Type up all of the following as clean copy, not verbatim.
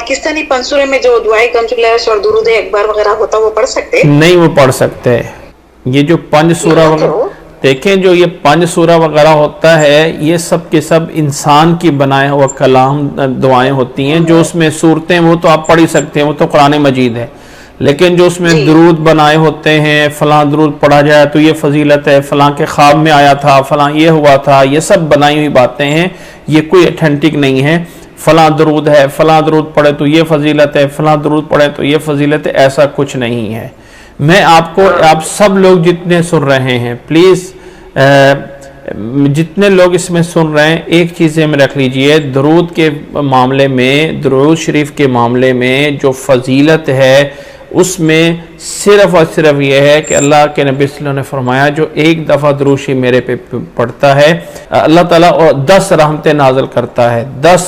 پاکستانی پنج سورہ میں جو دعائے کنجولس اور درود اکبر وغیرہ ہوتا وہ پڑھ سکتے نہیں؟ وہ پڑھ سکتے. یہ جو پنج سورہ وغیرہ دیکھیں، جو یہ پنج سورہ وغیرہ ہوتا ہے یہ سب کے سب انسان کی بنائے ہوا کلام دعائیں ہوتی ہیں. جو اس میں صورتیں وہ تو آپ پڑھ ہی سکتے ہیں، وہ تو قرآن مجید ہے. لیکن جو اس میں درود بنائے ہوتے ہیں، فلاں درود پڑھا جائے تو یہ فضیلت ہے، فلاں کے خواب میں آیا تھا، فلاں یہ ہوا تھا، یہ سب بنائی ہوئی باتیں ہیں. یہ کوئی اتھینٹک نہیں ہے. فلاں درود ہے، فلاں درود پڑھے تو یہ فضیلت ہے، فلاں درود پڑھے تو یہ فضیلت ہے، ایسا کچھ نہیں ہے. میں آپ سب لوگ جتنے سن رہے ہیں پلیز، جتنے لوگ اس میں سن رہے ہیں، ایک چیز میں رکھ لیجئے، درود کے معاملے میں، درود شریف کے معاملے میں جو فضیلت ہے اس میں صرف اور صرف یہ ہے کہ اللہ کے نبی صلی اللہ علیہ وسلم نے فرمایا جو ایک دفعہ درود شریف میرے پہ پڑھتا ہے اللہ تعالیٰ 10 رحمتیں نازل کرتا ہے. 10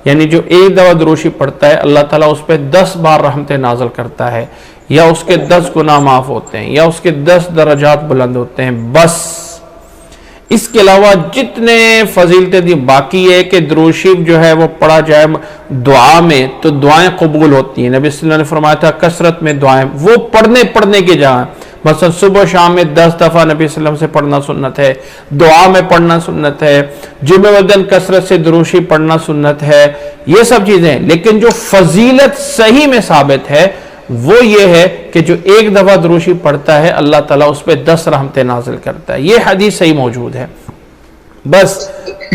یعنی جو ایک دفعہ درود شریف پڑھتا ہے اللہ تعالیٰ اس پہ 10 بار رحمتیں نازل کرتا ہے، یا اس کے 10 گناہ معاف ہوتے ہیں، یا اس کے 10 درجات بلند ہوتے ہیں. بس اس کے علاوہ جتنے فضیلتیں دی، باقی ہے کہ درود شریف جو ہے وہ پڑھا جائے دعا میں تو دعائیں قبول ہوتی ہیں. نبی صلی اللہ علیہ وسلم نے فرمایا تھا کثرت میں دعائیں، وہ پڑھنے کے جہاں مثلا صبح و شام میں 10 دفعہ نبی صلی اللہ علیہ وسلم سے پڑھنا سنت ہے، دعا میں پڑھنا سنت ہے، جمعہ و دن کثرت سے درود شریف پڑھنا سنت ہے. یہ سب چیزیں، لیکن جو فضیلت صحیح میں ثابت ہے وہ یہ ہے کہ جو ایک دفعہ درود شریف پڑھتا ہے اللہ تعالیٰ اس پہ 10 رحمتیں نازل کرتا ہے. یہ حدیث صحیح موجود ہے. بس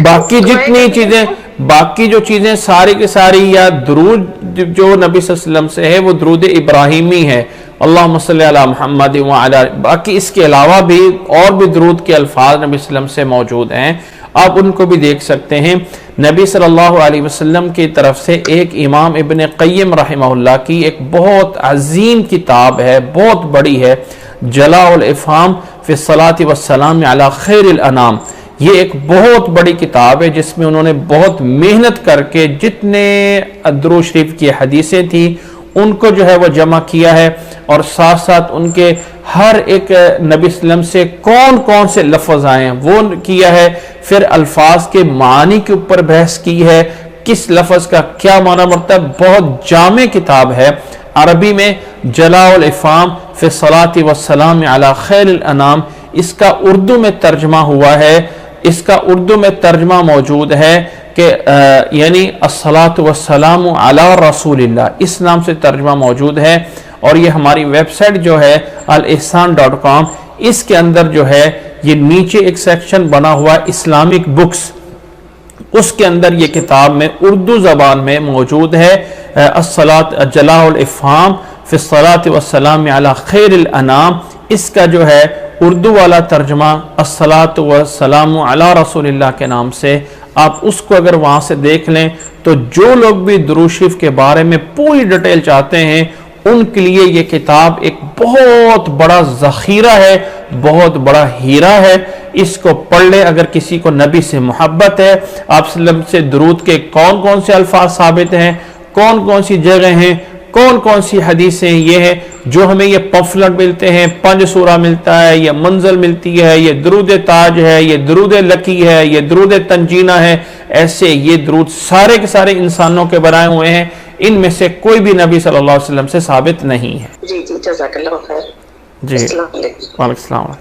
باقی جتنی چیزیں، باقی جو چیزیں ساری کی ساری، یا درود جو نبی صلی اللہ علیہ وسلم سے ہے وہ درود ابراہیمی ہے، اللہم صلی علی محمد وعلی، باقی اس کے علاوہ بھی اور بھی درود کے الفاظ نبی صلی اللہ علیہ وسلم سے موجود ہیں، آپ ان کو بھی دیکھ سکتے ہیں. نبی صلی اللہ علیہ وسلم کی طرف سے ایک امام ابن قیم رحمہ اللہ کی ایک بہت عظیم کتاب ہے، بہت بڑی ہے، جلاء الافہام فی الصلاۃ والسلام علی خیر الانام. یہ ایک بہت بڑی کتاب ہے جس میں انہوں نے بہت محنت کر کے جتنے درود شریف کی حدیثیں تھیں ان کو جو ہے وہ جمع کیا ہے، اور ساتھ ساتھ ان کے ہر ایک نبی صلی اللہ علیہ وسلم سے کون کون سے لفظ آئے ہیں وہ کیا ہے. پھر الفاظ کے معنی کے اوپر بحث کی ہے، کس لفظ کا کیا معنی مرتا ہے. بہت جامع کتاب ہے، عربی میں جلاء الافہام فی الصلاۃ والسلام علی خیر الانام. اس کا اردو میں ترجمہ ہوا ہے، اس کا اردو میں ترجمہ موجود ہے کہ یعنی الصلاۃ والسلام علی رسول اللہ، اس نام سے ترجمہ موجود ہے. اور یہ ہماری ویب سائٹ جو ہے alehsaan.com، اس کے اندر جو ہے یہ نیچے ایک سیکشن بنا ہوا اسلامک بکس، اس کے اندر یہ کتاب میں اردو زبان میں موجود ہے. جلاء الافہام فی الصلاۃ والسلام علی خیر الانام، اس کا جو ہے اردو والا ترجمہ الصلاۃ والسلام علی رسول اللہ کے نام سے. آپ اس کو اگر وہاں سے دیکھ لیں تو جو لوگ بھی درود شریف کے بارے میں پوری ڈیٹیل چاہتے ہیں ان کے لیے یہ کتاب ایک بہت بڑا ذخیرہ ہے، بہت بڑا ہیرا ہے. اس کو پڑھ لیں اگر کسی کو نبی سے محبت ہے، آپ صلی اللہ علیہ وسلم سے درود کے کون کون سے الفاظ ثابت ہیں، کون کون سی جگہ ہیں، کون کون سی حدیثیں یہ ہیں. جو ہمیں یہ پمفلٹ ملتے ہیں، پنج سورہ ملتا ہے، یہ منزل ملتی ہے، یہ درود تاج ہے، یہ درود لکی ہے، یہ درود تنجینہ ہے، ایسے یہ درود سارے کے سارے انسانوں کے بنائے ہوئے ہیں، ان میں سے کوئی بھی نبی صلی اللہ علیہ وسلم سے ثابت نہیں ہے. جی جزاک اللہ خیر. جی وعلیکم السلام.